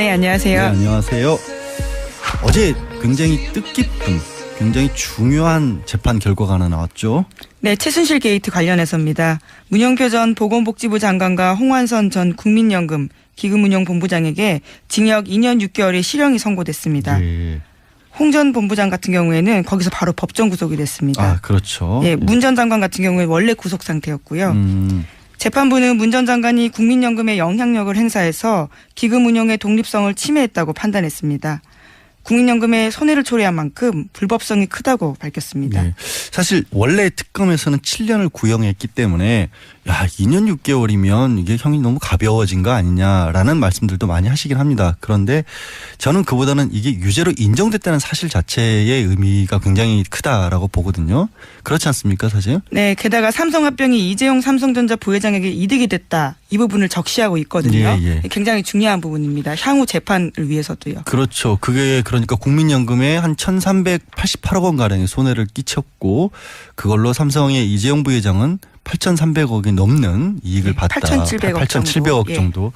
네, 안녕하세요. 네, 안녕하세요. 어제 굉장히 뜻깊은, 굉장히 중요한 재판 결과가 하나 나왔죠. 네, 최순실 게이트 관련해서입니다. 문영표 전 보건복지부 장관과 홍완선 전 국민연금 기금운용본부장에게 징역 2년 6개월의 실형이 선고됐습니다. 네. 홍 전 본부장 같은 경우에는 거기서 바로 법정 구속이 됐습니다. 아, 그렇죠. 예, 문 전 장관 같은 경우에 원래 구속 상태였고요. 재판부는 문 전 장관이 국민연금에 영향력을 행사해서 기금 운용의 독립성을 침해했다고 판단했습니다. 국민연금에 손해를 초래한 만큼 불법성이 크다고 밝혔습니다. 네. 사실 원래 특검에서는 7년을 구형했기 때문에 2년 6개월이면 이게 형이 너무 가벼워진 거 아니냐라는 말씀들도 많이 하시긴 합니다. 그런데 저는 그보다는 이게 유죄로 인정됐다는 사실 자체의 의미가 굉장히 크다라고 보거든요. 그렇지 않습니까, 사실? 네, 게다가 삼성합병이 이재용 삼성전자 부회장에게 이득이 됐다. 이 부분을 적시하고 있거든요. 예. 굉장히 중요한 부분입니다. 향후 재판을 위해서도요. 그렇죠. 그게 그러니까 국민연금에 한 1,388억 원 가량의 손해를 끼쳤고 그걸로 삼성의 이재용 부회장은 8,300억이 넘는 이익을 봤다. 8,700억 정도.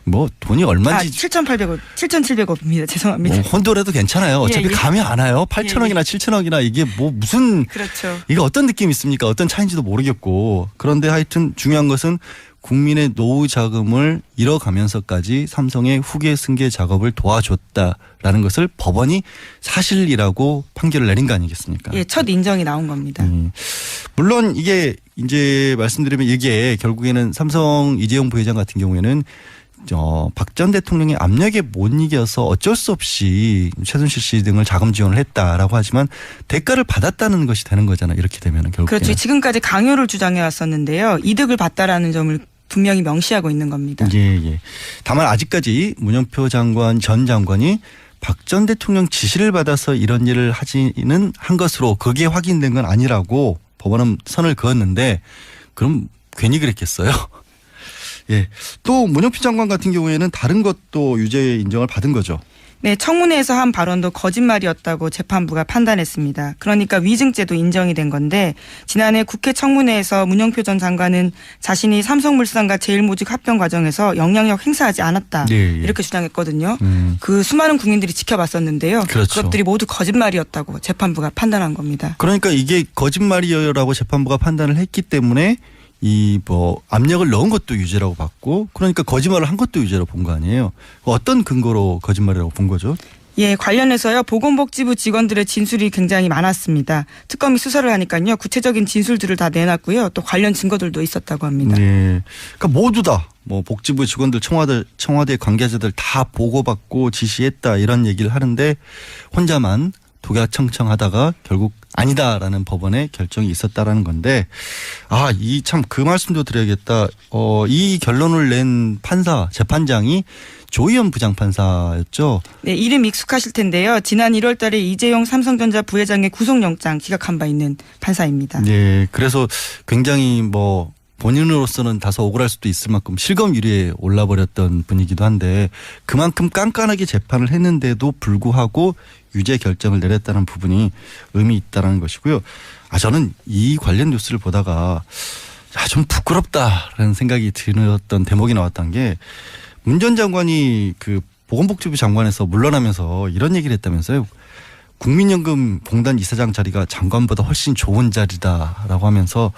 뭐 돈이 얼마인지. 7,700억입니다. 죄송합니다. 뭐 혼돈해도 괜찮아요. 어차피 감이 안 와요. 8천억이나 7천억이나 이게 뭐 무슨. 그렇죠. 이게 어떤 느낌이 있습니까? 어떤 차이인지도 모르겠고. 그런데 하여튼 중요한 것은 국민의 노후 자금을 잃어가면서까지 삼성의 후계 승계 작업을 도와줬다라는 것을 법원이 사실이라고 판결을 내린 거 아니겠습니까? 예, 첫 인정이 나온 겁니다. 물론 이게 이제 말씀드리면 이게 결국에는 삼성 이재용 부회장 같은 경우에는 박 전 대통령의 압력에 못 이겨서 어쩔 수 없이 최순실 씨 등을 자금 지원을 했다라고 하지만 대가를 받았다는 것이 되는 거잖아요. 이렇게 되면 결국에는. 그렇죠. 지금까지 강요를 주장해 왔었는데요. 이득을 봤다라는 점을 분명히 명시하고 있는 겁니다. 예. 다만 아직까지 문영표 장관 전 장관이 박 전 대통령 지시를 받아서 이런 일을 하지는 한 것으로 그게 확인된 건 아니라고 법원은 선을 그었는데 그럼 괜히 그랬겠어요? 예. 또 문영표 장관 같은 경우에는 다른 것도 유죄 인정을 받은 거죠. 네, 청문회에서 한 발언도 거짓말이었다고 재판부가 판단했습니다. 그러니까 위증죄도 인정이 된 건데 지난해 국회 청문회에서 문영표 전 장관은 자신이 삼성물산과 제일모직 합병 과정에서 영향력 행사하지 않았다. 이렇게 주장했거든요. 그 수많은 국민들이 지켜봤었는데요. 그렇죠. 그것들이 모두 거짓말이었다고 재판부가 판단한 겁니다. 그러니까 이게 거짓말이라고 재판부가 판단을 했기 때문에 압력을 넣은 것도 유죄라고 봤고 그러니까 거짓말을 한 것도 유죄라고 본 거 아니에요. 어떤 근거로 거짓말이라고 본 거죠? 예, 관련해서요. 보건복지부 직원들의 진술이 굉장히 많았습니다. 특검이 수사를 하니까요. 구체적인 진술들을 다 내놨고요. 또 관련 증거들도 있었다고 합니다. 네. 그러니까 모두 다 복지부 직원들 청와대 관계자들 다 보고받고 지시했다 이런 얘기를 하는데 혼자만 독야청청하다가 결국 아니다라는 법원의 결정이 있었다라는 건데 이 참 그 말씀도 드려야겠다. 이 결론을 낸 재판장이 조희연 부장판사였죠. 네, 이름 익숙하실 텐데요. 지난 1월 달에 이재용 삼성전자 부회장의 구속영장 기각한 바 있는 판사입니다. 네, 그래서 굉장히 본인으로서는 다소 억울할 수도 있을 만큼 실검1위에 올라버렸던 분이기도 한데 그만큼 깐깐하게 재판을 했는데도 불구하고 유죄 결정을 내렸다는 부분이 의미 있다는 것이고요. 저는 이 관련 뉴스를 보다가 좀 부끄럽다라는 생각이 들었던 대목이 나왔던 게 문 전 장관이 그 보건복지부 장관에서 물러나면서 이런 얘기를 했다면서요. 국민연금 공단 이사장 자리가 장관보다 훨씬 좋은 자리다라고 하면서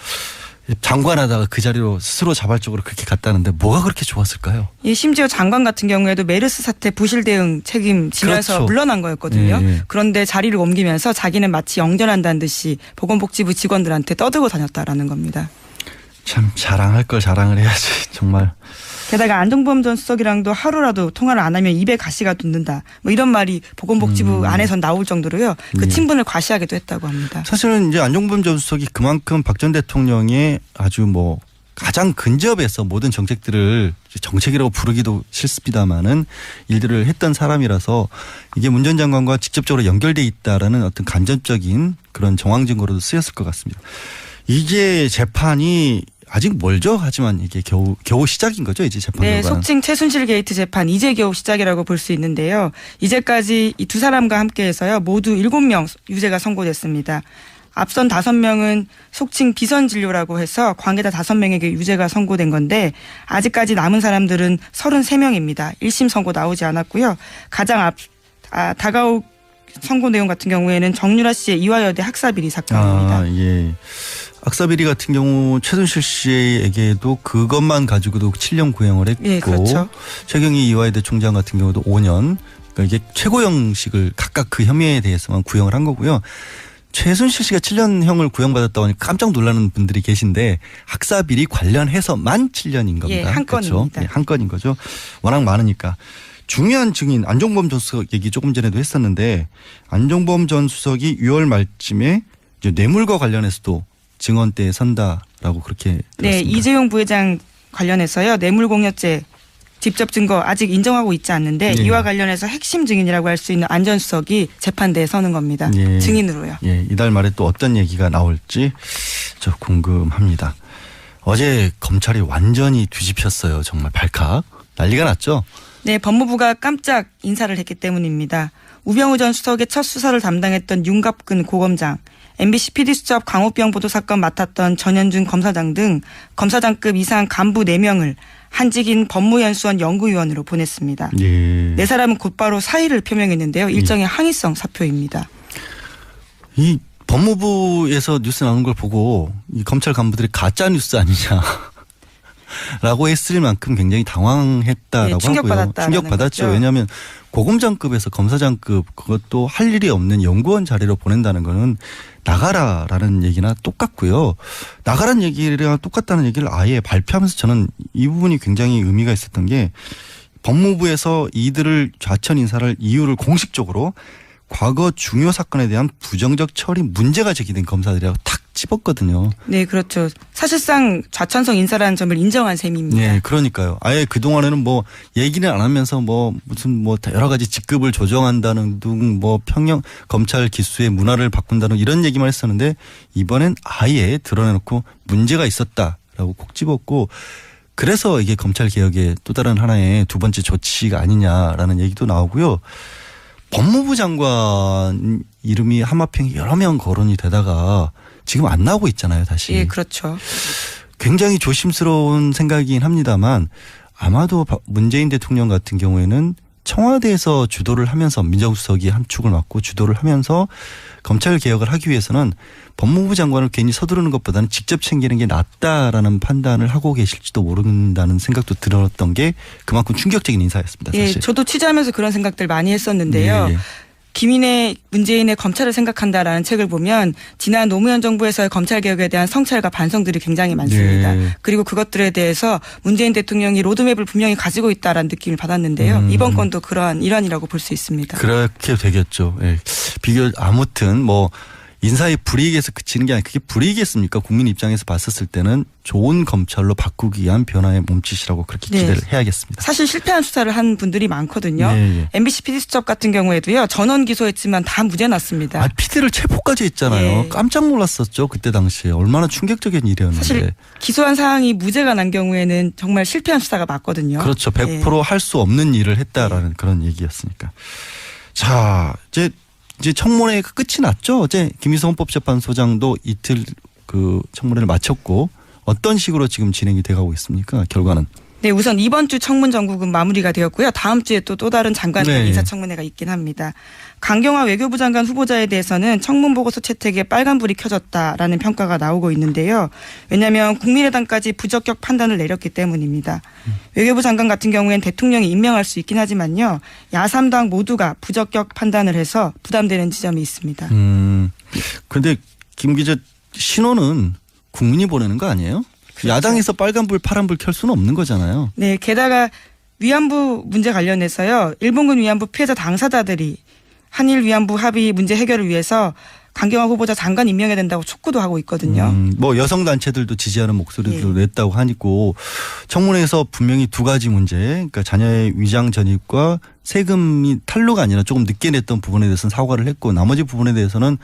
장관하다가 그 자리로 스스로 자발적으로 그렇게 갔다는데 뭐가 그렇게 좋았을까요? 예, 심지어 장관 같은 경우에도 메르스 사태 부실 대응 책임지면서 그렇죠. 물러난 거였거든요. 예. 그런데 자리를 옮기면서 자기는 마치 영전한다는 듯이 보건복지부 직원들한테 떠들고 다녔다라는 겁니다. 참 자랑할 걸 자랑을 해야지 정말. 게다가 안종범 전 수석이랑도 하루라도 통화를 안 하면 입에 가시가 돋는다. 이런 말이 보건복지부 안에선 나올 정도로요. 그 친분을 과시하기도 했다고 합니다. 사실은 이제 안종범 전 수석이 그만큼 박 전 대통령의 아주 가장 근접해서 모든 정책들을 정책이라고 부르기도 싫습니다만은 일들을 했던 사람이라서 이게 문 전 장관과 직접적으로 연결돼 있다라는 어떤 간접적인 그런 정황 증거로도 쓰였을 것 같습니다. 이게 재판이 아직 멀죠. 하지만 이게 겨우 시작인 거죠. 이제 재판 결과는. 네. 속칭 최순실 게이트 재판 이제 겨우 시작이라고 볼 수 있는데요. 이제까지 이 두 사람과 함께해서요. 모두 7명 유죄가 선고됐습니다. 앞선 5명은 속칭 비선 진료라고 해서 관계자 5명에게 유죄가 선고된 건데 아직까지 남은 사람들은 33명입니다. 1심 선고 나오지 않았고요. 가장 다가올 선고 내용 같은 경우에는 정유라 씨의 이화여대 학사비리 사건입니다. 예. 학사비리 같은 경우 최순실 씨에게도 그것만 가지고도 7년 구형을 했고 예, 그렇죠. 최경희 이화여대 총장 같은 경우도 5년. 그러니까 이게 최고형식을 각각 그 혐의에 대해서만 구형을 한 거고요. 최순실 씨가 7년형을 구형받았다고 하니 깜짝 놀라는 분들이 계신데 학사비리 관련해서만 7년인 겁니다. 예, 한 그렇죠? 건입니다. 예, 한 건인 거죠. 워낙 많으니까. 중요한 증인 안종범 전 수석 얘기 조금 전에도 했었는데 안종범 전 수석이 6월 말쯤에 이제 뇌물과 관련해서도 증언대에 선다라고 그렇게 들었습니다. 네, 이재용 부회장 관련해서요. 뇌물공여죄 직접 증거 아직 인정하고 있지 않는데 예. 이와 관련해서 핵심 증인이라고 할 수 있는 안 전 수석이 재판대에 서는 겁니다. 예. 증인으로요. 예, 이달 말에 또 어떤 얘기가 나올지 저 궁금합니다. 어제 검찰이 완전히 뒤집혔어요. 정말 발칵. 난리가 났죠. 네, 법무부가 깜짝 인사를 했기 때문입니다. 우병우 전 수석의 첫 수사를 담당했던 윤갑근 고검장, MBC PD수첩 광우병 보도 사건 맡았던 전현준 검사장 등 검사장급 이상 간부 4명을 한직인 법무연수원 연구위원으로 보냈습니다. 예. 4사람은 곧바로 사의를 표명했는데요. 일종의 항의성 사표입니다. 이 법무부에서 뉴스 나오는 걸 보고 이 검찰 간부들이 가짜 뉴스 아니냐. 라고 했을 만큼 굉장히 당황했다라고 네, 충격받았다라는 하고요. 충격받았죠. 거죠. 왜냐하면 고검장급에서 검사장급 그것도 할 일이 없는 연구원 자리로 보낸다는 거는 나가라라는 얘기나 똑같고요. 나가라는 얘기랑 똑같다는 얘기를 아예 발표하면서 저는 이 부분이 굉장히 의미가 있었던 게 법무부에서 이들을 좌천 인사를 이유를 공식적으로 과거 중요 사건에 대한 부정적 처리 문제가 제기된 검사들이라고 탁 집었거든요. 네, 그렇죠. 사실상 좌천성 인사라는 점을 인정한 셈입니다. 네, 그러니까요. 아예 그동안에는 뭐 얘기는 안 하면서 뭐 무슨 뭐 여러 가지 직급을 조정한다는 등 뭐 평형 검찰 기수의 문화를 바꾼다는 이런 얘기만 했었는데 이번엔 아예 드러내놓고 문제가 있었다라고 콕 집었고 그래서 이게 검찰 개혁의 또 다른 하나의 두 번째 조치가 아니냐라는 얘기도 나오고요. 법무부 장관 이름이 하마평 여러 명 거론이 되다가 지금 안 나오고 있잖아요, 다시. 예, 그렇죠. 굉장히 조심스러운 생각이긴 합니다만 아마도 문재인 대통령 같은 경우에는 청와대에서 주도를 하면서 민정수석이 한 축을 맡고 주도를 하면서 검찰 개혁을 하기 위해서는 법무부 장관을 괜히 서두르는 것보다는 직접 챙기는 게 낫다라는 판단을 하고 계실지도 모른다는 생각도 들었던 게 그만큼 충격적인 인사였습니다. 사실. 예, 저도 취재하면서 그런 생각들 많이 했었는데요. 예, 예. 김인혜 문재인의 검찰을 생각한다라는 책을 보면 지난 노무현 정부에서의 검찰 개혁에 대한 성찰과 반성들이 굉장히 많습니다. 네. 그리고 그것들에 대해서 문재인 대통령이 로드맵을 분명히 가지고 있다라는 느낌을 받았는데요. 이번 건도 그러한 일환이라고 볼 수 있습니다. 그렇게 되겠죠. 예. 아무튼 뭐 인사의 불이익에서 그치는 게 아니라 그게 불이익이겠습니까? 국민 입장에서 봤었을 때는 좋은 검찰로 바꾸기 위한 변화의 몸짓이라고 그렇게 기대를 해야겠습니다. 사실 실패한 수사를 한 분들이 많거든요. 네. MBC PD수첩 같은 경우에도요. 전원 기소했지만 다 무죄 났습니다. 아, PD를 체포까지 했잖아요. 네. 깜짝 놀랐었죠. 그때 당시에. 얼마나 충격적인 일이었는데. 사실 기소한 사항이 무죄가 난 경우에는 정말 실패한 수사가 맞거든요. 그렇죠. 100% 할 수 없는 일을 했다라는 그런 얘기였으니까. 자, 이제 청문회가 끝이 났죠. 어제 김희성 헌법재판소장도 이틀 그 청문회를 마쳤고 어떤 식으로 지금 진행이 돼가고 있습니까? 결과는. 네, 우선 이번 주 청문 전국은 마무리가 되었고요. 다음 주에 또 다른 장관들 네. 인사청문회가 있긴 합니다. 강경화 외교부 장관 후보자에 대해서는 청문 보고서 채택에 빨간불이 켜졌다라는 평가가 나오고 있는데요. 왜냐하면 국민의당까지 부적격 판단을 내렸기 때문입니다. 외교부 장관 같은 경우에는 대통령이 임명할 수 있긴 하지만요. 야3당 모두가 부적격 판단을 해서 부담되는 지점이 있습니다. 그런데 김 기자 신호는 국민이 보내는 거 아니에요? 그렇죠. 야당에서 빨간불 파란불 켤 수는 없는 거잖아요. 네. 게다가 위안부 문제 관련해서요. 일본군 위안부 피해자 당사자들이 한일 위안부 합의 문제 해결을 위해서 강경화 후보자 장관 임명해야 된다고 촉구도 하고 있거든요. 뭐 여성 단체들도 지지하는 목소리도 예. 냈다고 하니까 청문회에서 분명히 두 가지 문제, 그러니까 자녀의 위장 전입과 세금이 탈루가 아니라 조금 늦게 냈던 부분에 대해서는 사과를 했고 나머지 부분에 대해서는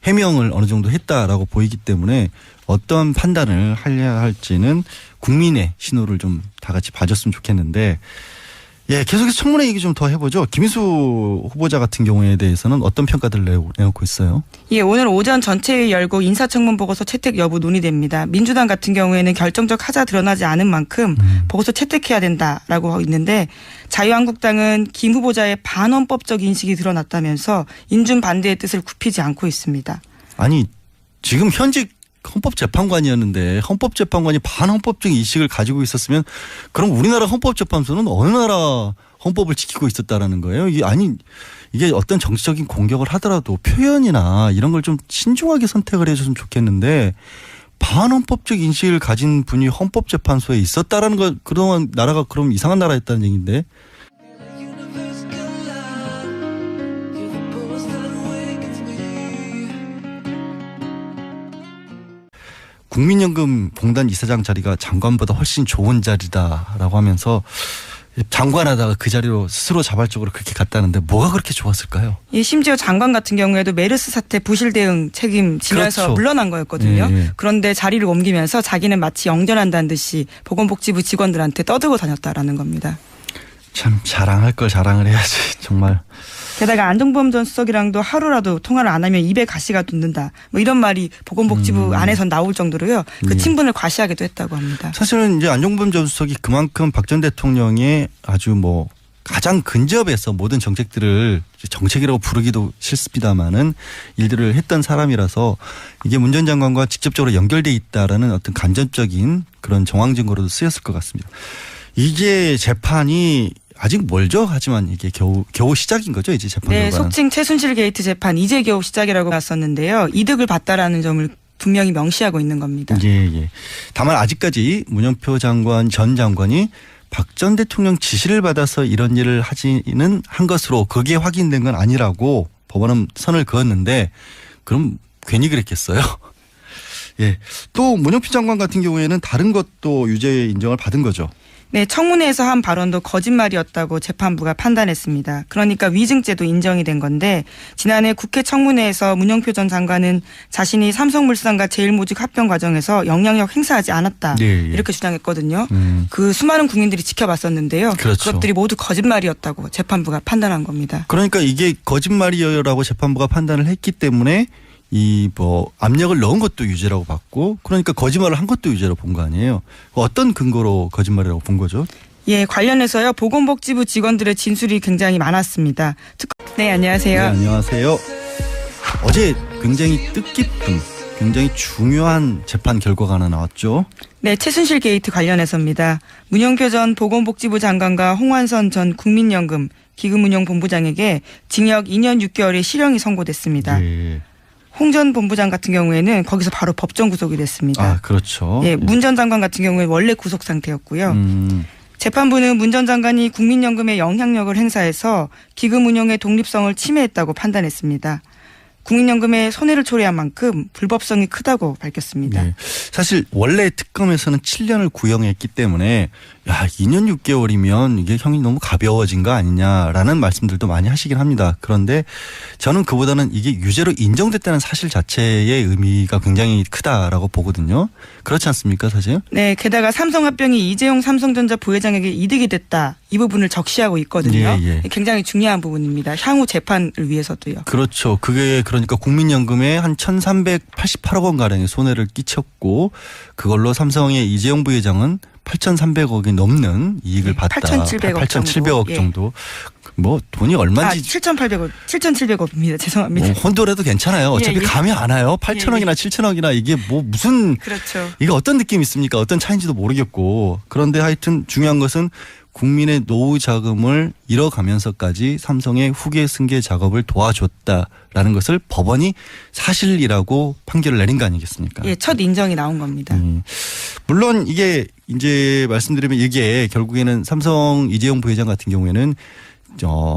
해명을 어느 정도 했다라고 보이기 때문에 어떤 판단을 해야 할지는 국민의 신호를 좀 다 같이 봐줬으면 좋겠는데 예, 계속해서 청문회 얘기 좀 더 해보죠. 김희수 후보자 같은 경우에 대해서는 어떤 평가들을 내놓고 있어요? 예, 오늘 오전 전체회의 열고 인사청문 보고서 채택 여부 논의됩니다. 민주당 같은 경우에는 결정적 하자 드러나지 않은 만큼 보고서 채택해야 된다라고 하고 있는데 자유한국당은 김 후보자의 반헌법적 인식이 드러났다면서 인준 반대의 뜻을 굽히지 않고 있습니다. 아니 지금 현직 헌법재판관이었는데 헌법재판관이 반헌법적 인식을 가지고 있었으면 그럼 우리나라 헌법재판소는 어느 나라 헌법을 지키고 있었다라는 거예요. 이게 어떤 정치적인 공격을 하더라도 표현이나 이런 걸 좀 신중하게 선택을 해줬으면 좋겠는데 반헌법적 인식을 가진 분이 헌법재판소에 있었다라는 거 그동안 나라가 그럼 이상한 나라였다는 얘기인데. 국민연금 공단 이사장 자리가 장관보다 훨씬 좋은 자리다라고 하면서 장관하다가 그 자리로 스스로 자발적으로 그렇게 갔다는데 뭐가 그렇게 좋았을까요? 예, 심지어 장관 같은 경우에도 메르스 사태 부실 대응 책임지면서 그렇죠. 물러난 거였거든요. 예. 그런데 자리를 옮기면서 자기는 마치 영전한다는 듯이 보건복지부 직원들한테 떠들고 다녔다라는 겁니다. 참 자랑할 걸 자랑을 해야지 정말. 게다가 안종범 전 수석이랑도 하루라도 통화를 안 하면 입에 가시가 돋는다. 뭐 이런 말이 보건복지부 안에선 나올 정도로요. 그 친분을 과시하기도 했다고 합니다. 사실은 이제 안종범 전 수석이 그만큼 박 전 대통령의 아주 뭐 가장 근접해서 모든 정책들을 정책이라고 부르기도 싫습니다만은 일들을 했던 사람이라서 이게 문 전 장관과 직접적으로 연결돼 있다라는 어떤 간접적인 그런 정황 증거로도 쓰였을 것 같습니다. 이게 재판이 아직 멀죠. 하지만 이게 겨우 시작인 거죠. 이제 재판 결과는. 네. 속칭 최순실 게이트 재판 이제 겨우 시작이라고 봤었는데요. 이득을 봤다라는 점을 분명히 명시하고 있는 겁니다. 예. 다만 아직까지 문영표 장관 전 장관이 박 전 대통령 지시를 받아서 이런 일을 하지는 한 것으로 그게 확인된 건 아니라고 법원은 선을 그었는데 그럼 괜히 그랬겠어요. 예. 또 문영표 장관 같은 경우에는 다른 것도 유죄 인정을 받은 거죠. 네, 청문회에서 한 발언도 거짓말이었다고 재판부가 판단했습니다. 그러니까 위증죄도 인정이 된 건데 지난해 국회 청문회에서 문영표 전 장관은 자신이 삼성물산과 제일모직 합병 과정에서 영향력 행사하지 않았다. 예. 이렇게 주장했거든요. 그 수많은 국민들이 지켜봤었는데요. 그렇죠. 그것들이 모두 거짓말이었다고 재판부가 판단한 겁니다. 그러니까 이게 거짓말이라고 재판부가 판단을 했기 때문에 이 뭐 압력을 넣은 것도 유죄라고 봤고 그러니까 거짓말을 한 것도 유죄로 본 거 아니에요. 어떤 근거로 거짓말이라고 본 거죠? 예, 관련해서요. 보건복지부 직원들의 진술이 굉장히 많았습니다. 네, 안녕하세요. 네, 안녕하세요. 어제 굉장히 뜻깊은 굉장히 중요한 재판 결과가 하나 나왔죠. 네, 최순실 게이트 관련해서입니다. 문영표 전 보건복지부 장관과 홍완선 전 국민연금 기금운용본부장에게 징역 2년 6개월의 실형이 선고됐습니다. 예. 홍 전 본부장 같은 경우에는 거기서 바로 법정 구속이 됐습니다. 아, 그렇죠. 예, 문 전 장관 같은 경우에 원래 구속 상태였고요. 재판부는 문 전 장관이 국민연금에 영향력을 행사해서 기금 운용의 독립성을 침해했다고 판단했습니다. 국민연금에 손해를 초래한 만큼 불법성이 크다고 밝혔습니다. 네. 사실 원래 특검에서는 7년을 구형했기 때문에 야 2년 6개월이면 이게 형이 너무 가벼워진 거 아니냐라는 말씀들도 많이 하시긴 합니다. 그런데 저는 그보다는 이게 유죄로 인정됐다는 사실 자체의 의미가 굉장히 크다라고 보거든요. 그렇지 않습니까 사실? 네. 게다가 삼성합병이 이재용 삼성전자 부회장에게 이득이 됐다. 이 부분을 적시하고 있거든요. 예. 굉장히 중요한 부분입니다. 향후 재판을 위해서도요. 그렇죠. 그게 그러니까 국민연금에 한 1,388억 원 가량의 손해를 끼쳤고 그걸로 삼성의 이재용 부회장은 8,300억이 넘는 이익을 봤다. 8,700억 정도. 뭐 돈이 얼마인지. 7,700억입니다. 죄송합니다. 뭐 혼돈해도 괜찮아요. 어차피 감이 안 와요. 8,000억이나 7,000억이나 이게 뭐 무슨. 그렇죠. 이게 어떤 느낌이 있습니까? 어떤 차이인지도 모르겠고. 그런데 하여튼 중요한 것은 국민의 노후 자금을 잃어가면서까지 삼성의 후계 승계 작업을 도와줬다라는 것을 법원이 사실이라고 판결을 내린 거 아니겠습니까? 예, 첫 인정이 나온 겁니다. 물론 이게 이제 말씀드리면 이게 결국에는 삼성 이재용 부회장 같은 경우에는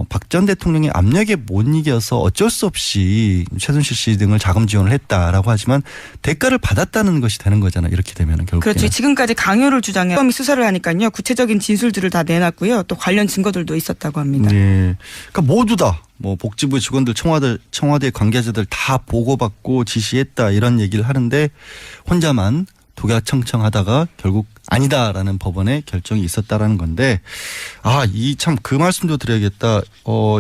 박 전 대통령의 압력에 못 이겨서 어쩔 수 없이 최순실 씨 등을 자금 지원을 했다라고 하지만 대가를 받았다는 것이 되는 거잖아요. 이렇게 되면 결국에. 그렇죠. 지금까지 강요를 주장해 특검이 수사를 하니까요. 구체적인 진술들을 다 내놨고요. 또 관련 증거들도 있었다고 합니다. 네. 그러니까 모두 다 뭐 복지부 직원들 청와대 관계자들 다 보고받고 지시했다 이런 얘기를 하는데 혼자만 독야청청하다가 결국 아니다라는 법원의 결정이 있었다라는 건데, 이 참 그 말씀도 드려야겠다.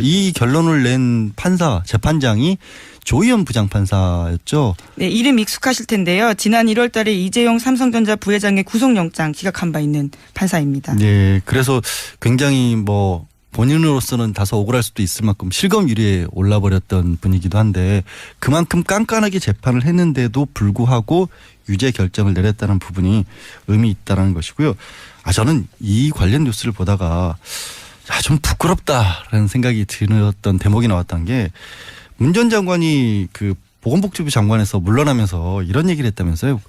이 결론을 낸 판사, 재판장이 조희연 부장판사였죠. 네, 이름 익숙하실 텐데요. 지난 1월 달에 이재용 삼성전자 부회장의 구속영장 기각한 바 있는 판사입니다. 네, 그래서 굉장히 뭐 본인으로서는 다소 억울할 수도 있을 만큼 실검 1위에 올라버렸던 분이기도 한데, 그만큼 깐깐하게 재판을 했는데도 불구하고 유죄 결정을 내렸다는 부분이 의미 있다라는 것이고요. 저는 이 관련 뉴스를 보다가 좀 부끄럽다라는 생각이 들었던 대목이 나왔던 게, 문 전 장관이 그 보건복지부 장관에서 물러나면서 이런 얘기를 했다면서요.